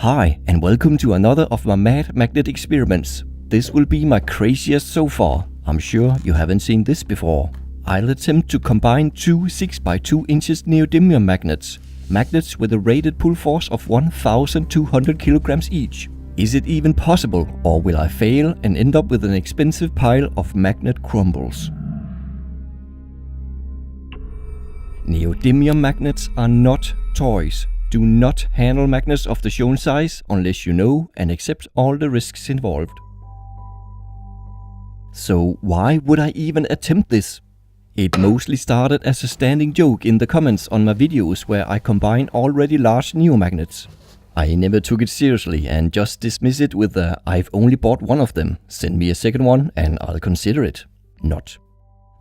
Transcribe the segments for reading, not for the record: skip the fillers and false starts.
Hi, and welcome to another of my mad magnet experiments. This will be my craziest so far. I'm sure you haven't seen this before. I'll attempt to combine two 6x2 inches neodymium magnets. Magnets with a rated pull force of 1,200 kilograms each. Is it even possible, or will I fail and end up with an expensive pile of magnet crumbles? Neodymium magnets are not toys. Do not handle magnets of the shown size unless you know and accept all the risks involved. So why would I even attempt this? It mostly started as a standing joke in the comments on my videos where I combine already large neomagnets. I never took it seriously and just dismissed it with the "I've only bought one of them, send me a second one and I'll consider it" not.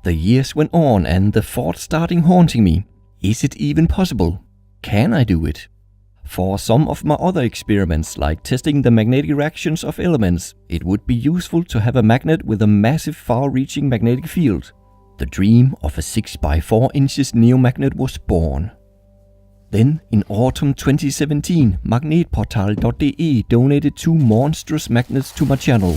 The years went on and the thought started haunting me. Is it even possible? Can I do it? For some of my other experiments, like testing the magnetic reactions of elements, it would be useful to have a magnet with a massive far-reaching magnetic field. The dream of a 6x4 inches neomagnet was born. Then, in autumn 2017, Magnetportal.de donated two monstrous magnets to my channel.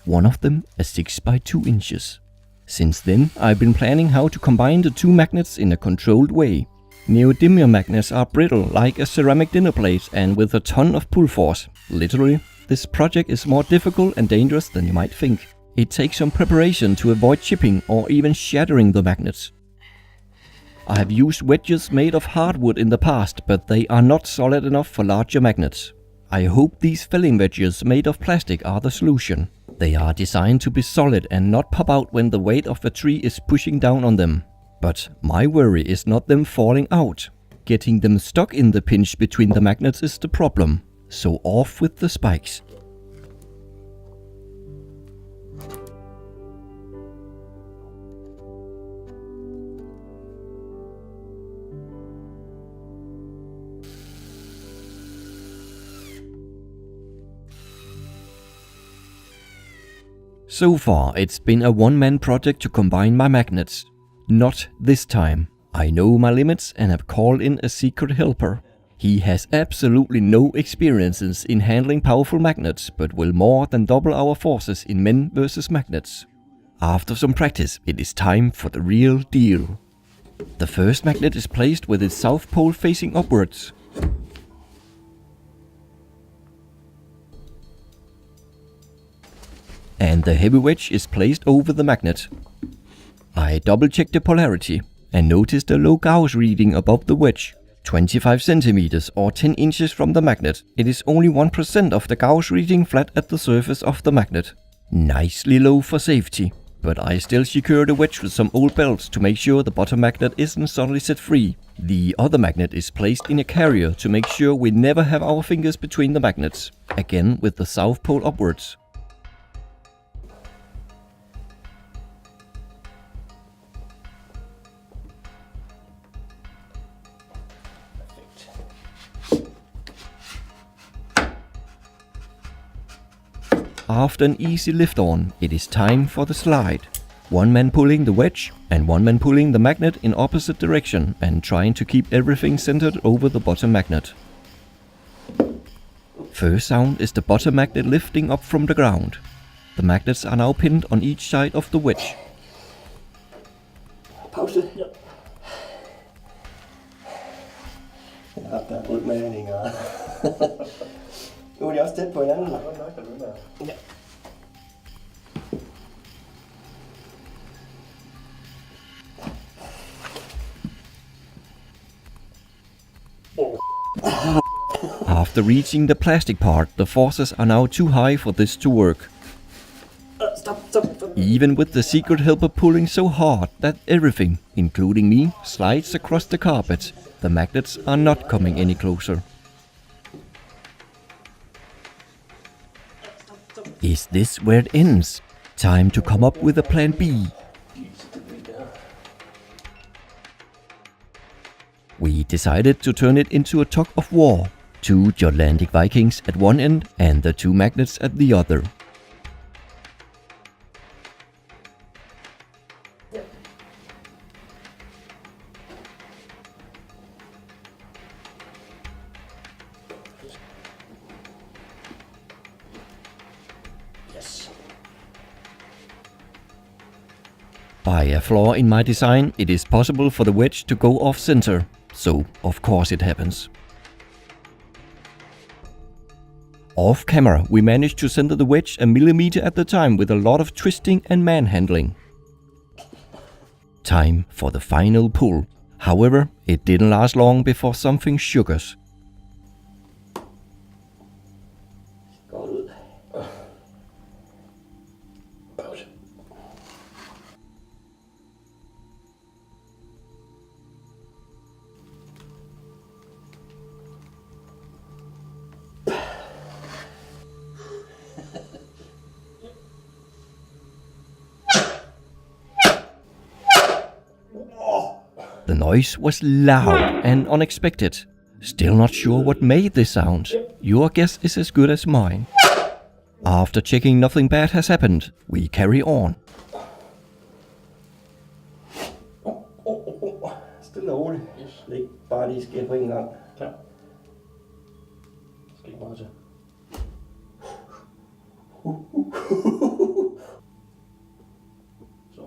One of them a 6x2 inches. Since then, I've been planning how to combine the two magnets in a controlled way. Neodymium magnets are brittle like a ceramic dinner plate and with a ton of pull force. Literally, this project is more difficult and dangerous than you might think. It takes some preparation to avoid chipping or even shattering the magnets. I have used wedges made of hardwood in the past, but they are not solid enough for larger magnets. I hope these filling wedges made of plastic are the solution. They are designed to be solid and not pop out when the weight of a tree is pushing down on them. But my worry is not them falling out. Getting them stuck in the pinch between the magnets is the problem. So off with the spikes. So far, it's been a one-man project to combine my magnets. Not this time. I know my limits and have called in a secret helper. He has absolutely no experiences in handling powerful magnets, but will more than double our forces in men versus magnets. After some practice, it is time for the real deal. The first magnet is placed with its south pole facing upwards. And the heavy wedge is placed over the magnet. I double checked the polarity and noticed a low Gauss reading above the wedge. 25 centimeters or 10 inches from the magnet. It is only 1% of the Gauss reading flat at the surface of the magnet. Nicely low for safety, but I still secure the wedge with some old belts to make sure the bottom magnet isn't suddenly set free. The other magnet is placed in a carrier to make sure we never have our fingers between the magnets, again with the south pole upwards. After an easy lift on, it is time for the slide. One man pulling the wedge and one man pulling the magnet in opposite direction and trying to keep everything centered over the bottom magnet. First sound is the bottom magnet lifting up from the ground. The magnets are now pinned on each side of the wedge. Pause. Ja. Ja, der er udmaninger. Nu er de også tæt på hinanden. Ja. After reaching the plastic part, the forces are now too high for this to work. Stop. Even with the secret helper pulling so hard that everything, including me, slides across the carpet, the magnets are not coming any closer. Is this where it ends? Time to come up with a plan B. We decided to turn it into a tug of war. Two Jutlandic Vikings at one end and the two magnets at the other. By a flaw in my design, it is possible for the wedge to go off center, so of course it happens. Off camera, we managed to center the wedge a millimeter at the time with a lot of twisting and manhandling. Time for the final pull. However, it didn't last long before something shook us. Godt ud. The noise was loud and unexpected. Still not sure what made this sound. Your guess is as good as mine. After checking nothing bad has happened, we carry on. Stille og roligt. Læg bare lige skæld på en gang. Ja. Skal ikke meget til. Så.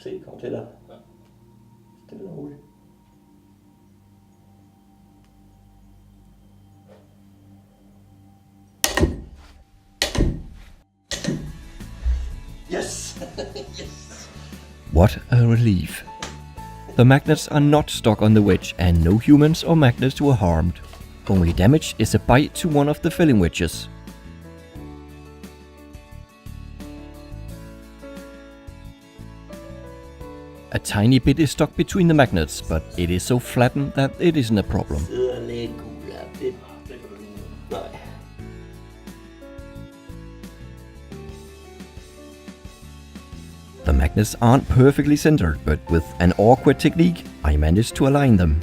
Se, kom til dig. Ja. Stille og roligt. Yes! Yes! What a relief. The magnets are not stuck on the wedge and no humans or magnets were harmed. Only damage is a bite to one of the filling wedges. A tiny bit is stuck between the magnets, but it is so flattened that it isn't a problem. Sidder lidt gul af det. Nej. The magnets aren't perfectly centered, but with an awkward technique, I managed to align them.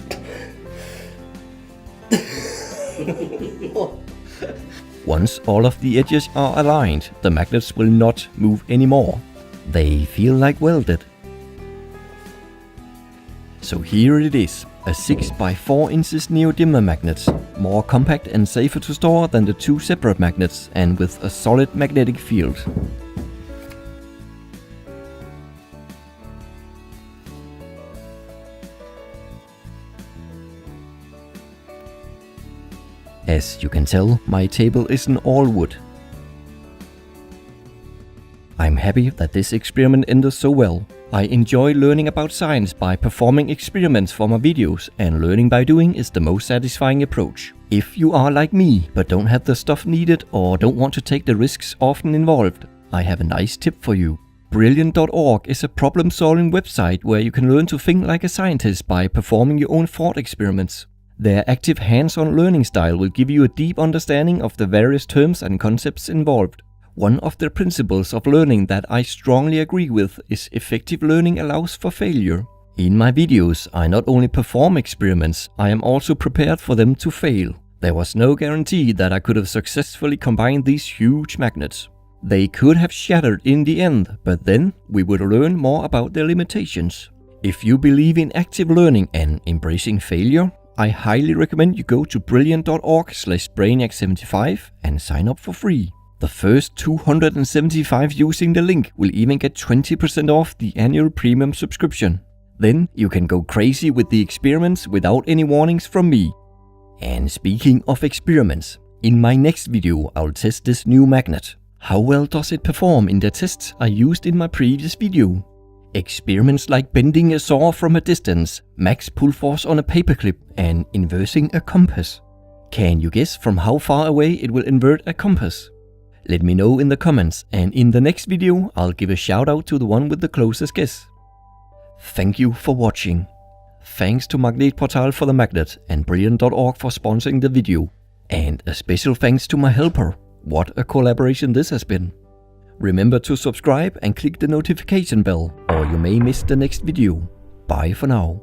Once all of the edges are aligned, the magnets will not move anymore. They feel like welded. So here it is, a 6 by 4 inches neodymium magnet, more compact and safer to store than the two separate magnets and with a solid magnetic field. As you can tell, my table isn't all wood. I'm happy that this experiment ended so well. I enjoy learning about science by performing experiments for my videos, and learning by doing is the most satisfying approach. If you are like me, but don't have the stuff needed or don't want to take the risks often involved, I have a nice tip for you. Brilliant.org is a problem-solving website where you can learn to think like a scientist by performing your own thought experiments. Their active hands-on learning style will give you a deep understanding of the various terms and concepts involved. One of the principles of learning that I strongly agree with is effective learning allows for failure. In my videos, I not only perform experiments, I am also prepared for them to fail. There was no guarantee that I could have successfully combined these huge magnets. They could have shattered in the end, but then we would learn more about their limitations. If you believe in active learning and embracing failure, I highly recommend you go to brilliant.org/brainiac75 and sign up for free. The first 275 using the link will even get 20% off the annual premium subscription. Then you can go crazy with the experiments without any warnings from me. And speaking of experiments, in my next video I'll test this new magnet. How well does it perform in the tests I used in my previous video? Experiments like bending a saw from a distance, max pull force on a paperclip, and inversing a compass. Can you guess from how far away it will invert a compass? Let me know in the comments, and in the next video I'll give a shout out to the one with the closest guess. Thank you for watching. Thanks to Magnetportal for the magnet and Brilliant.org for sponsoring the video. And a special thanks to my helper. What a collaboration this has been. Remember to subscribe and click the notification bell, or you may miss the next video. Bye for now.